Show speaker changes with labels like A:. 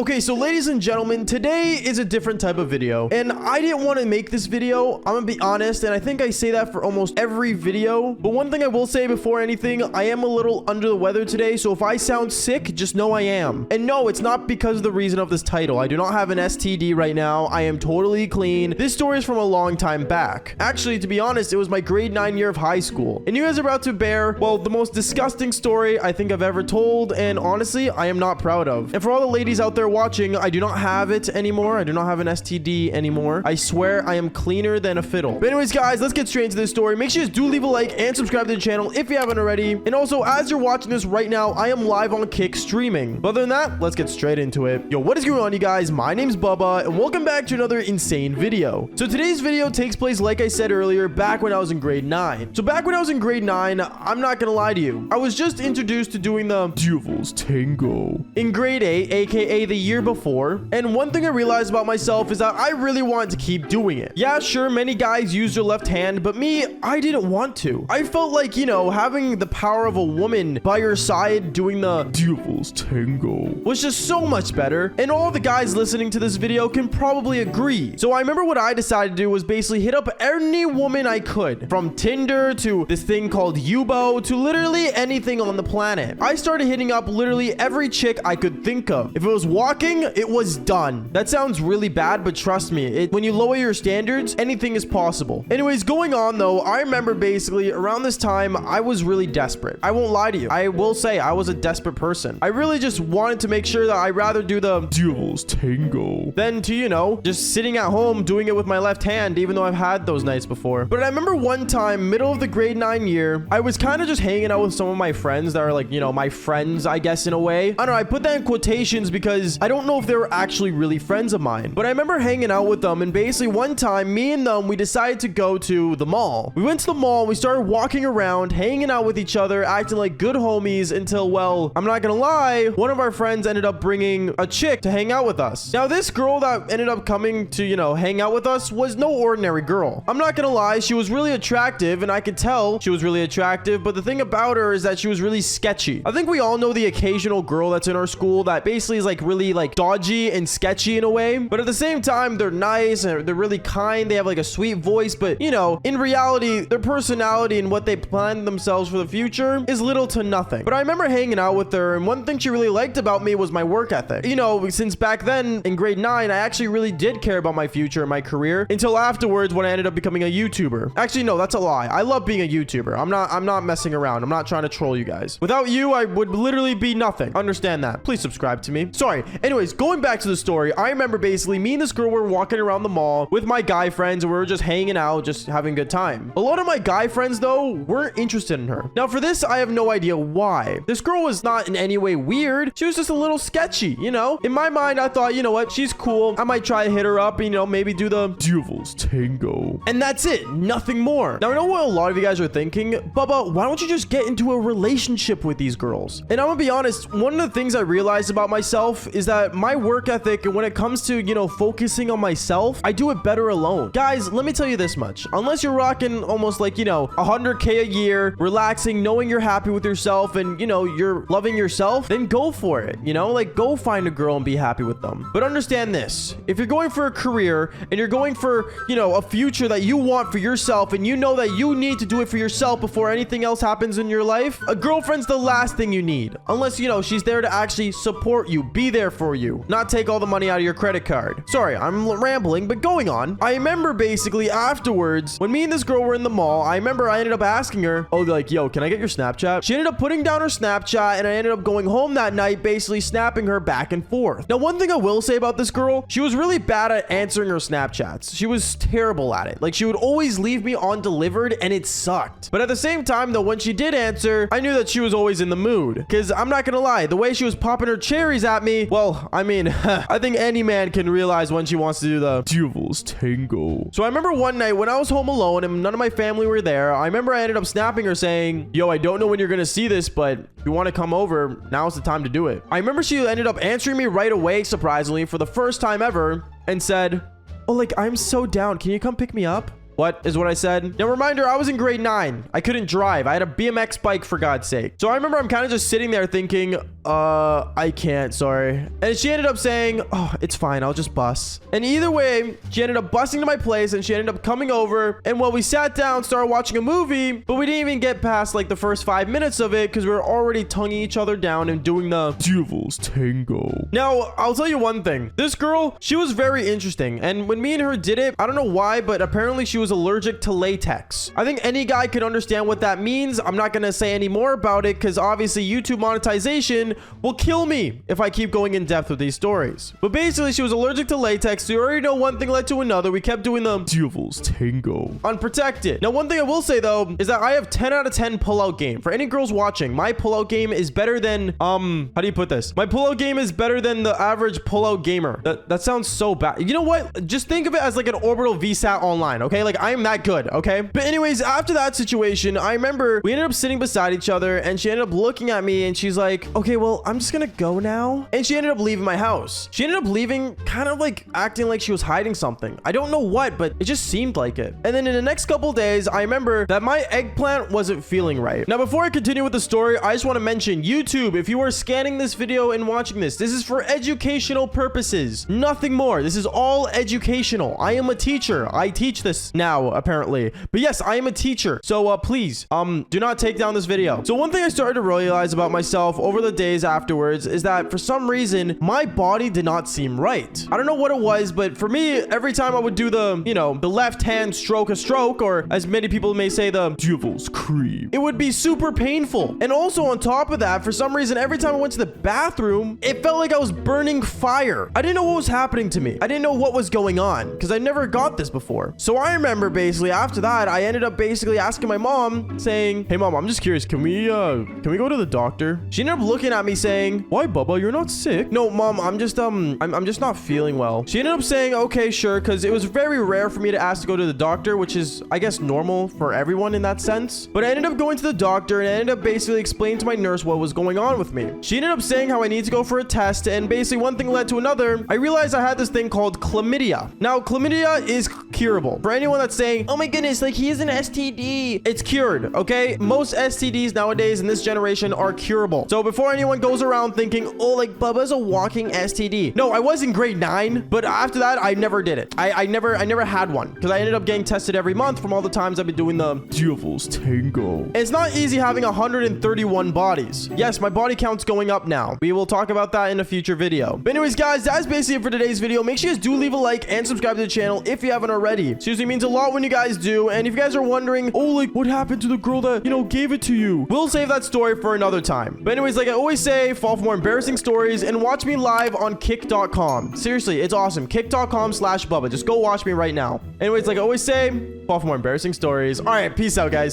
A: Okay, so ladies and gentlemen, today is a different type of video, and I didn't want to make this video. I'm gonna be honest, and I think I say that for almost every video, but one thing I will say before anything, I am a little under the weather today, so if I sound sick, just know I am. And no, it's not because of the reason of this title. I do not have an STD right now. I am totally clean. This story is from a long time back. Actually, to be honest, it was my grade 9 year of high school, and you guys are about to bear, well, the most disgusting story I think I've ever told, and honestly, I am not proud of. And for all the ladies out there watching, I do not have it anymore. I do not have an STD anymore. I swear I am cleaner than a fiddle. But anyways, guys, let's get straight into this story. Make sure you do leave a like and subscribe to the channel if you haven't already. And also, as you're watching this right now, I am live on Kick streaming. But other than that, let's get straight into it. Yo, what is going on, you guys? My name's Bubba, and welcome back to another insane video. So today's video takes place, like I said earlier, back when I was in grade 9. So back when I was in grade 9, I'm not gonna lie to you, I was just introduced to doing the Devil's Tango in grade 8, aka the year before. And one thing I realized about myself is that I really wanted to keep doing it. Yeah, sure, many guys use their left hand, but me, I didn't want to. I felt like, you know, having the power of a woman by your side doing the Devil's Tango was just so much better. And all the guys listening to this video can probably agree. So I remember what I decided to do was basically hit up any woman I could, from Tinder to this thing called Yubo to literally anything on the planet. I started hitting up literally every chick I could think of. If it was walking, it was done. That sounds really bad, but trust me, when you lower your standards, anything is possible. Anyways, going on though, I remember basically around this time, I was really desperate. I won't lie to you. I will say I was a desperate person. I really just wanted to make sure that I'd rather do the Devil's Tango than to, you know, just sitting at home doing it with my left hand, even though I've had those nights before. But I remember one time, middle of the grade 9 year, I was kind of just hanging out with some of my friends that are like, you know, my friends, I guess, in a way. I don't know, I put that in quotations because I don't know if they were actually really friends of mine. But I remember hanging out with them, and basically one time, me and them, we decided to go to the mall. We went to the mall, we started walking around, hanging out with each other, acting like good homies until, well, I'm not gonna lie, one of our friends ended up bringing a chick to hang out with us. Now, this girl that ended up coming to, you know, hang out with us was no ordinary girl. I'm not gonna lie, she was really attractive, and I could tell she was really attractive, but the thing about her is that she was really sketchy. I think we all know the occasional girl that's in our school that basically is like really like dodgy and sketchy in a way, but at the same time, they're nice and they're really kind. They have like a sweet voice, but you know, in reality, their personality and what they plan themselves for the future is little to nothing. But I remember hanging out with her, and one thing she really liked about me was my work ethic. You know, since back then in grade 9, I actually really did care about my future and my career until afterwards when I ended up becoming a YouTuber. Actually, no, that's a lie. I love being a YouTuber. I'm not messing around. I'm not trying to troll you guys. Without you, I would literally be nothing. Understand that. Please subscribe to me. Sorry. Anyways, going back to the story, I remember basically me and this girl were walking around the mall with my guy friends, and we were just hanging out, just having a good time. A lot of my guy friends, though, weren't interested in her. Now, for this, I have no idea why. This girl was not in any way weird. She was just a little sketchy, you know? In my mind, I thought, you know what? She's cool. I might try to hit her up and, you know, maybe do the Devil's Tango. And that's it. Nothing more. Now, I know what a lot of you guys are thinking. Bubba, why don't you just get into a relationship with these girls? And I'm gonna be honest, one of the things I realized about myself is that my work ethic, and when it comes to, you know, focusing on myself, I do it better alone. Guys, let me tell you this much. Unless you're rocking almost like, you know, 100K a year, relaxing, knowing you're happy with yourself and, you know, you're loving yourself, then go for it. You know, like go find a girl and be happy with them. But understand this, if you're going for a career and you're going for, you know, a future that you want for yourself, and you know that you need to do it for yourself before anything else happens in your life, a girlfriend's the last thing you need. Unless, you know, she's there to actually support you, be there for you, not take all the money out of your credit card. Sorry, I'm rambling, but going on. I remember basically afterwards, when me and this girl were in the mall, I remember I ended up asking her, oh, like, yo, can I get your Snapchat? She ended up putting down her Snapchat, and I ended up going home that night, basically snapping her back and forth. Now, one thing I will say about this girl, she was really bad at answering her Snapchats. She was terrible at it. Like, she would always leave me undelivered, and it sucked. But at the same time, though, when she did answer, I knew that she was always in the mood. Because I'm not gonna lie, the way she was popping her cherries at me, well, I mean, I think any man can realize when she wants to do the Devil's Tango. So I remember one night when I was home alone and none of my family were there, I remember I ended up snapping her saying, yo, I don't know when you're gonna see this, but if you want to come over, now's the time to do it. I remember she ended up answering me right away, surprisingly, for the first time ever, and said, oh, like, I'm so down. Can you come pick me up? What is what I said? Now, reminder, I was in grade 9. I couldn't drive. I had a BMX bike, for God's sake. So I remember I'm kind of just sitting there thinking, I can't, sorry. And she ended up saying, oh, it's fine. I'll just bus. And either way, she ended up busing to my place and she ended up coming over. And while we sat down, started watching a movie, but we didn't even get past like the first 5 minutes of it because we were already tonguing each other down and doing the devil's tango. Now, I'll tell you one thing. This girl, she was very interesting. And when me and her did it, I don't know why, but apparently she was allergic to latex. I think any guy could understand what that means. I'm not going to say any more about it because obviously YouTube monetization will kill me if I keep going in depth with these stories. But basically, she was allergic to latex. So you already know one thing led to another. We kept doing the devil's tango unprotected. Now, one thing I will say though is that I have 10 out of 10 pullout game. For any girls watching, my pullout game is better than how do you put this? My pullout game is better than the average pullout gamer. That sounds so bad. You know what? Just think of it as like an orbital VSAT online, okay? Like I am that good, okay? But anyways, after that situation, I remember we ended up sitting beside each other and she ended up looking at me and she's like, okay, well, I'm just gonna go now. And she ended up leaving my house. She ended up leaving kind of like acting like she was hiding something. I don't know what, but it just seemed like it. And then in the next couple days, I remember that my eggplant wasn't feeling right. Now, before I continue with the story, I just want to mention YouTube. If you are scanning this video and watching this is for educational purposes. Nothing more. This is all educational. I am a teacher. I teach this now, apparently. But yes, I am a teacher. So please, do not take down this video. So one thing I started to realize about myself over the days afterwards is that for some reason, my body did not seem right. I don't know what it was, but for me, every time I would do the, you know, the left hand stroke a stroke, or as many people may say, the devil's creep, it would be super painful. And also on top of that, for some reason, every time I went to the bathroom, it felt like I was burning fire. I didn't know what was happening to me. I didn't know what was going on because I never got this before. So I remember basically after that, I ended up basically asking my mom saying, hey mom, I'm just curious. Can we go to the doctor? She ended up looking at me saying, why, Bubba? You're not sick. No, mom, I'm just not feeling well. She ended up saying, okay, sure. Cause it was very rare for me to ask to go to the doctor, which is, I guess, normal for everyone in that sense. But I ended up going to the doctor and I ended up basically explaining to my nurse what was going on with me. She ended up saying how I need to go for a test, and basically one thing led to another. I realized I had this thing called chlamydia. Now, chlamydia is curable. For anyone that's saying, oh my goodness, like he is an STD, it's cured, okay? Most STDs nowadays in this generation are curable. So before anyone goes around thinking, oh, like Bubba's a walking STD. No, I was in grade 9, but after that, I never did it. I never had one because I ended up getting tested every month from all the times I've been doing the devil's tango. It's not easy having 131 bodies. Yes, my body count's going up now. We will talk about that in a future video. But anyways, guys, that's basically it for today's video. Make sure you guys do leave a like and subscribe to the channel if you haven't already. Seriously, means a lot when you guys do. And if you guys are wondering, oh, like what happened to the girl that, you know, gave it to you? We'll save that story for another time. But anyways, like I always say, fall for more embarrassing stories and watch me live on kick.com. Seriously, it's awesome. Kick.com/Bubba. Just go watch me right now. Anyways, like I always say, fall for more embarrassing stories. All right, peace out, guys.